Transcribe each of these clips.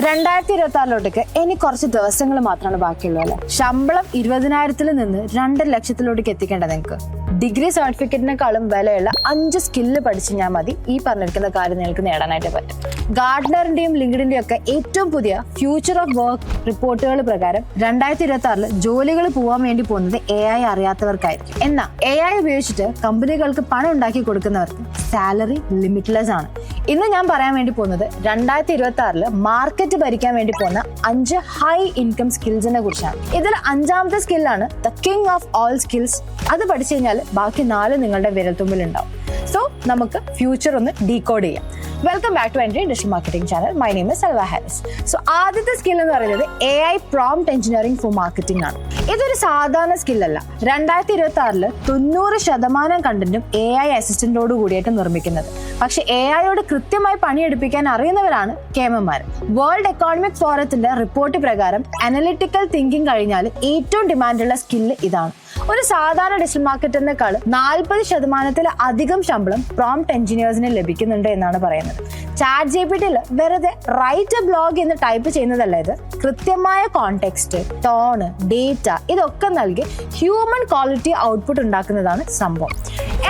2026 ഇനി കുറച്ച് ദിവസങ്ങൾ മാത്രമാണ് ബാക്കിയുള്ളൂ അല്ലേ? ശമ്പളം 20,000-ൽ നിന്ന് 2,00,000-ലേക്ക് എത്തിക്കേണ്ടത് നിങ്ങൾക്ക് ഡിഗ്രി സർട്ടിഫിക്കറ്റിനെക്കാളും വിലയുള്ള 5 സ്കില്ല് പഠിച്ചാൽ മതി ഈ പറഞ്ഞിരിക്കുന്ന കാര്യം നിങ്ങൾക്ക് നേടാനായിട്ട് പറ്റും. ഗാർഡനറിന്റെയും ലിങ്ക്ഡിന്റെയും ഒക്കെ ഏറ്റവും പുതിയ ഫ്യൂച്ചർ ഓഫ് വർക്ക് റിപ്പോർട്ടുകൾ പ്രകാരം 2026 ജോലികൾ പോകാൻ വേണ്ടി പോകുന്നത് AI അറിയാത്തവർക്കായിരിക്കും. എന്നാൽ AI ഉപയോഗിച്ചിട്ട് കമ്പനികൾക്ക് പണം ഉണ്ടാക്കി കൊടുക്കുന്നവർക്ക് സാലറി ലിമിറ്റ്ലെസ് ആണ്. ഇന്ന് ഞാൻ പറയാൻ വേണ്ടി പോകുന്നത് 2026 മാർക്കറ്റ് ഭരിക്കാൻ വേണ്ടി പോകുന്ന 5 ഹൈ ഇൻകം സ്കിൽസിനെ കുറിച്ചാണ്. ഇതിൽ 5ാമത്തെ സ്കില്ലാണ് the king of all skills. അത് പഠിച്ചു കഴിഞ്ഞാൽ ബാക്കി 4 നിങ്ങളുടെ വിരൽത്തുമ്പിൽ ഉണ്ടാവും. സോ നമുക്ക് ഫ്യൂച്ചർ ഒന്ന് ഡീകോഡ് ചെയ്യാം. Welcome back to entry digital marketing channel. My name is Selva Haris. So ആദ്യത്തെ സ്കിൽ എന്ന് പറയുന്നത് AI prompt engineering for marketing ആണ്. ഇതൊരു സാധാരണ സ്കില്ലല്ല. 2026 90% കണ്ടന്റും AI അസിസ്റ്റന്റോട് കൂടിയായിട്ട് നിർമ്മിക്കുന്നത്. പക്ഷെ AIയോട് കൃത്യമായി പണിയെടുപ്പിക്കാൻ അറിയുന്നവരാണ് കേമന്മാർ. വേൾഡ് എക്കോണമിക് ഫോറത്തിന്റെ റിപ്പോർട്ട് പ്രകാരം അനലിറ്റിക്കൽ തിങ്കിങ് കഴിഞ്ഞാൽ ഏറ്റവും ഡിമാൻഡുള്ള സ്കില്ല് ഇതാണ്. ഒരു സാധാരണ ഡിജിറ്റൽ മാർക്കറ്ററിനേക്കാൾ 40% അധികം ശമ്പളം പ്രോംപ്റ്റ് എഞ്ചിനീയേഴ്സിന് ലഭിക്കുന്നുണ്ട് എന്നാണ് പറയുന്നത്. ചാറ്റ് GPTയിൽ വെറുതെ റൈറ്റ് എ ബ്ലോഗ് എന്ന് ടൈപ്പ് ചെയ്യുന്നതല്ല ഇത്. കൃത്യമായ കോണ്ടെക്സ്റ്റ്, ടോണ്, ഡേറ്റ ഇതൊക്കെ നൽകി ഹ്യൂമൻ ക്വാളിറ്റി ഔട്ട്പുട്ട് ഉണ്ടാക്കുന്നതാണ് സംഭവം.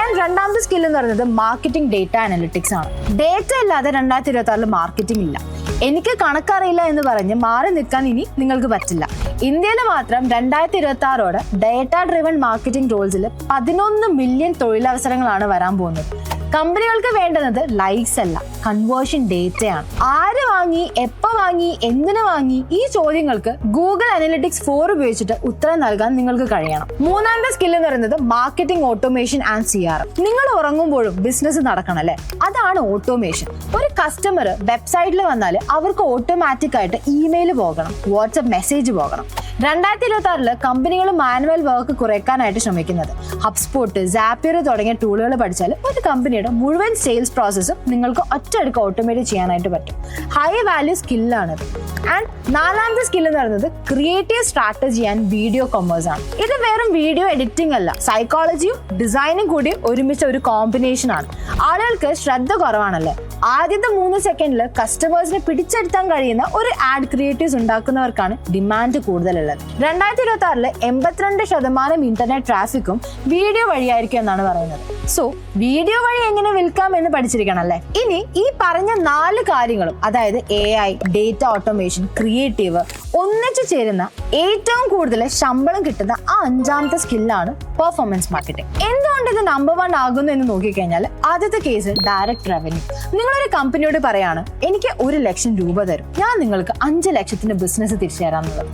ആൻഡ് 2ാമത്തെ സ്കിൽ എന്ന് പറയുന്നത് മാർക്കറ്റിംഗ് ഡേറ്റ അനലിറ്റിക്സ് ആണ്. ഡേറ്റ ഇല്ലാതെ 2026 മാർക്കറ്റിംഗ് ഇല്ല. എനിക്ക് കണക്കറിയില്ല എന്ന് പറഞ്ഞ് മാറി നിൽക്കാൻ ഇനി നിങ്ങൾക്ക് പറ്റില്ല. ഇന്ത്യയിൽ മാത്രം 2026 ഡേറ്റ ഡ്രിവൺ മാർക്കറ്റിംഗ് റോൾസിൽ 11 മില്യൺ തൊഴിലവസരങ്ങളാണ് വരാൻ പോകുന്നത്. കമ്പനികൾക്ക് വേണ്ടുന്നത് ലൈക്സ് അല്ല, കൺവേർഷൻ ഡേറ്റയാണ്. ആര് വാങ്ങി, എപ്പോൾ വാങ്ങി, എന്തിനു വാങ്ങി, ഈ ചോദ്യങ്ങൾക്ക് ഗൂഗിൾ അനലിറ്റിക്സ് 4 ഉപയോഗിച്ചിട്ട് ഉത്തരം നൽകാൻ നിങ്ങൾക്ക് കഴിയണം. 3ാമത്തെ സ്കിൽ എന്ന് പറയുന്നത് മാർക്കറ്റിംഗ് ഓട്ടോമേഷൻ ആൻഡ് CRM. നിങ്ങൾ ഉറങ്ങുമ്പോഴും ബിസിനസ് നടക്കണം അല്ലേ? അതാണ് ഓട്ടോമേഷൻ. ഒരു കസ്റ്റമർ വെബ്സൈറ്റിൽ വന്നാൽ അവർക്ക് ഓട്ടോമാറ്റിക് ആയിട്ട് ഇമെയിൽ പോകണം, വാട്സ്ആപ്പ് മെസ്സേജ് പോകണം. 2026 കമ്പനികൾ മാനുവൽ വർക്ക് കുറയ്ക്കാനായിട്ട് ശ്രമിക്കുന്നത്. ഹബ്സ്പോട്ട്, സാപ്പിയർ തുടങ്ങിയ ടൂളുകൾ പഠിച്ചാൽ ഒരു കമ്പനിയുടെ മുഴുവൻ സെയിൽസ് പ്രോസസ്സും നിങ്ങൾക്ക് ഒറ്റയടിക്ക് ഓട്ടോമേറ്റ് ചെയ്യാനായിട്ട് പറ്റും. ഹൈ വാല്യൂ സ്കില്ലാണിത്. ആൻഡ് 4ാമത്തെ സ്കിൽ എന്ന് പറയുന്നത് creative strategy and video commerce ആണ്. ഇത് വെറും വീഡിയോ എഡിറ്റിംഗ് അല്ല, സൈക്കോളജിയും ഡിസൈനും കൂടി ഒരുമിച്ച ഒരു കോമ്പിനേഷൻ ആണ്. ആളുകൾക്ക് ശ്രദ്ധ കുറവാണല്ലേ? ആദ്യത്തെ 3 സെക്കൻഡിൽ കസ്റ്റമേഴ്സിനെ പിടിച്ചെടുത്താൻ കഴിയുന്ന ഒരു ആഡ് ക്രിയേറ്റീവ്സ് ഉണ്ടാക്കുന്നവർക്കാണ് ഡിമാൻഡ് കൂടുതലുള്ളത്. 2026 82% ഇന്റർനെറ്റ് ട്രാഫിക്കും വീഡിയോ വഴിയായിരിക്കും എന്നാണ് പറയുന്നത്. സോ വീഡിയോ വഴി എങ്ങനെ വിൽക്കാം എന്ന് പഠിച്ചിരിക്കണം അല്ലേ? ഇനി ഈ പറഞ്ഞ 4 കാര്യങ്ങളും, അതായത് AI, ഡേറ്റ ഓട്ടോമേഷൻ, ക്രിയേറ്റീവ് ഒന്നിച്ചു ചേരുന്ന ഏറ്റവും കൂടുതൽ ശമ്പളം കിട്ടുന്ന 5ാമത്തെ സ്കില്ലാണ് പെർഫോമൻസ് മാർക്കറ്റിംഗ്. എന്തുകൊണ്ട് ഇത് നമ്പർ 1 ആകുന്നു എന്ന് നോക്കിക്കഴിഞ്ഞാൽ, ആദ്യത്തെ കേസ് ഡയറക്റ്റ് റവന്യൂ. നിങ്ങളൊരു കമ്പനിയോട് പറയാണ്, എനിക്ക് 1 ലക്ഷം രൂപ തരും, ഞാൻ നിങ്ങൾക്ക് 5 ലക്ഷത്തിന്റെ ബിസിനസ് തിരിച്ചു തരാന്നുള്ളത്.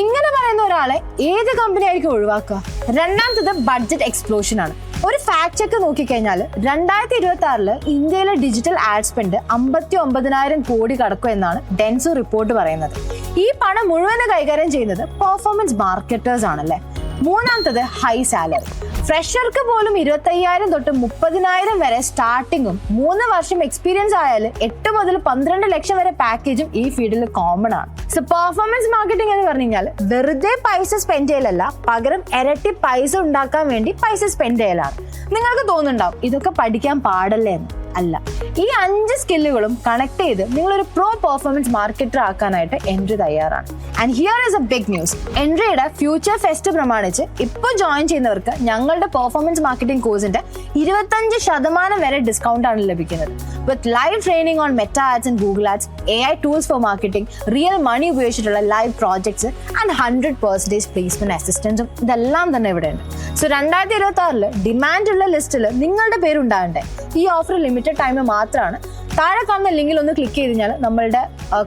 ഇങ്ങനെ പറയുന്ന ഒരാളെ ഏത് കമ്പനി ആയിരിക്കും ഒഴിവാക്കുക? 2ാമത്തത് ബഡ്ജറ്റ് എക്സ്പ്ലോഷൻ ആണ്. ഒരു ഫാക്ട് ചെക്ക് നോക്കിക്കഴിഞ്ഞാൽ 2026 ഇന്ത്യയിലെ ഡിജിറ്റൽ ആഡ് സ്പെൻഡ് 59,000 കോടി കടക്കും എന്നാണ് ഡെൻസോ റിപ്പോർട്ട് പറയുന്നത്. ഈ പണം മുഴുവൻ കൈകാര്യം ചെയ്യുന്നത് പെർഫോമൻസ് മാർക്കറ്റേഴ്സ് ആണല്ലേ. 3ാമത്തത് ഹൈ സാലറി. ഫ്രഷർക്ക് പോലും 25,000 തൊട്ട് 30,000 വരെ സ്റ്റാർട്ടിങ്ങും 3 വർഷം എക്സ്പീരിയൻസ് ആയാൽ 8 മുതൽ 12 ലക്ഷം വരെ പാക്കേജും ഈ ഫീൽഡിൽ കോമൺ ആണ്. സോ പെർഫോമൻസ് മാർക്കറ്റിംഗ് എന്ന് പറഞ്ഞു കഴിഞ്ഞാൽ വെറുതെ പൈസ സ്പെൻഡ് ചെയ്യലല്ല, പകരം ഇരട്ടി പൈസ ഉണ്ടാക്കാൻ വേണ്ടി പൈസ സ്പെൻഡ് ചെയ്യലാണ്. നിങ്ങൾക്ക് തോന്നുന്നുണ്ടാവും ഇതൊക്കെ പഠിക്കാൻ പാടല്ലേ എന്ന്. അല്ല, ഈ 5 സ്കില്ലുകളും കണക്ട് ചെയ്ത് നിങ്ങളൊരു പ്രോ പെർഫോമൻസ് മാർക്കറ്റർ ആക്കാനായിട്ട് എൻട്രി തയ്യാറാണ്. And here is a big news. എൻട്രിയുടെ ഫ്യൂച്ചർ ഫെസ്റ്റ് പ്രമാണിച്ച് ഇപ്പോൾ ജോയിൻ ചെയ്യുന്നവർക്ക് ഞങ്ങളുടെ പെർഫോമൻസ് മാർക്കറ്റിംഗ് കോഴ്സിന്റെ 25% വരെ ഡിസ്കൗണ്ട് ആണ് ലഭിക്കുന്നത്. With live training on Meta ads and Google ads, AI tools for marketing, real money ഉപയോഗിച്ചിട്ടുള്ള ലൈവ് പ്രോജക്ട്സ് ആൻഡ് 100% പ്ലേസ്മെന്റ് അസിസ്റ്റൻസും ഇതെല്ലാം തന്നെ ഇവിടെ ഉണ്ട്. സോ 2026 ഡിമാൻഡ് ഉള്ള ലിസ്റ്റിൽ നിങ്ങളുടെ പേരുണ്ടാകണ്ടേ? ഈ ഓഫർ ലിമിറ്റഡ് ടൈം മാത്രമാണ്. താഴെ കാണുന്ന ലിങ്കിൽ ഒന്ന് ക്ലിക്ക് ചെയ്ത് കഴിഞ്ഞാൽ നമ്മളുടെ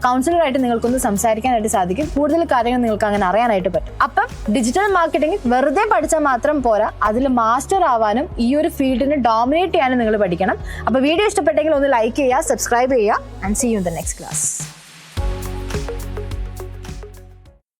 കൗൺസിലറായിട്ട് നിങ്ങൾക്കൊന്ന് സംസാരിക്കാനായിട്ട് സാധിക്കും. കൂടുതൽ കാര്യങ്ങൾ നിങ്ങൾക്ക് അങ്ങനെ അറിയാനായിട്ട് പറ്റും. അപ്പം ഡിജിറ്റൽ മാർക്കറ്റിംഗ് വെറുതെ പഠിച്ചാൽ മാത്രം പോരാ, അതിൽ മാസ്റ്റർ ആവാനും ഈ ഒരു ഫീൽഡിനെ ഡോമിനേറ്റ് ചെയ്യാനും നിങ്ങൾ പഠിക്കണം. അപ്പോൾ വീഡിയോ ഇഷ്ടപ്പെട്ടെങ്കിൽ ഒന്ന് ലൈക്ക് ചെയ്യുക, സബ്സ്ക്രൈബ് ചെയ്യുക, and see you in the next class.